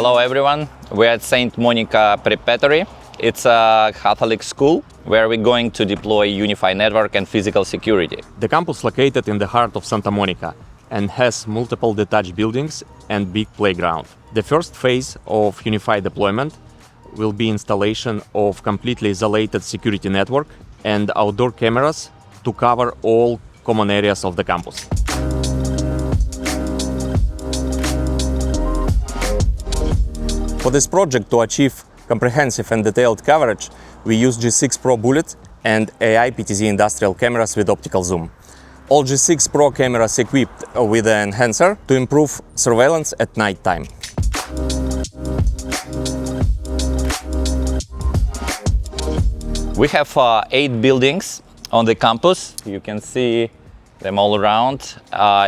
Hello everyone, we're at St. Monica Preparatory. It's a Catholic school where we're going to deploy UniFi network and physical security. The campus located in the heart of Santa Monica and has multiple detached buildings and big playground. The first phase of UniFi deployment will be installation of completely isolated security network and outdoor cameras to cover all common areas of the campus. For this project, to achieve comprehensive and detailed coverage, we use G6 Pro Bullet and AI-PTZ industrial cameras with optical zoom. All G6 Pro cameras equipped with an enhancer to improve surveillance at night time. We have 8 buildings on the campus. You can see them all around.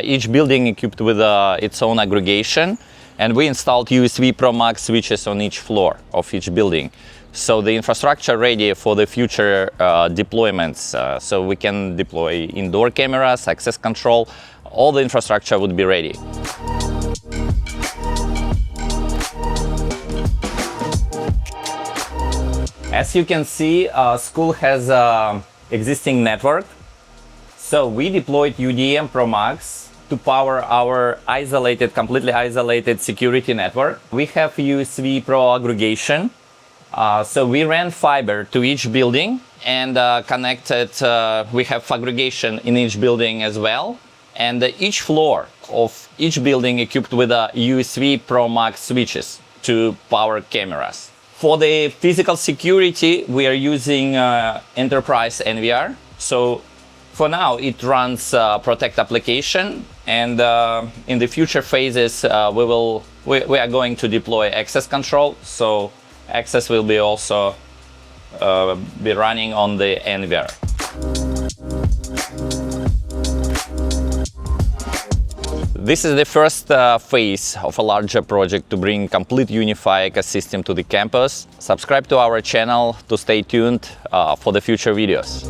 Each building equipped with its own aggregation. And we installed USW Pro Max switches on each floor of each building. So the infrastructure ready for the future deployments. So we can deploy indoor cameras, access control, all the infrastructure would be ready. As you can see, school has existing network. So we deployed UDM Pro Max to power our completely isolated security network. We have USW Pro Aggregation. So we ran fiber to each building and connected, we have aggregation in each building as well. And each floor of each building equipped with a USW Pro Max switches to power cameras. For the physical security, we are using Enterprise NVR. So for now, it runs Protect application, and in the future phases, we are going to deploy access control. So access will be also be running on the NVR. This is the first phase of a larger project to bring complete UniFi ecosystem to the campus. Subscribe to our channel to stay tuned for the future videos.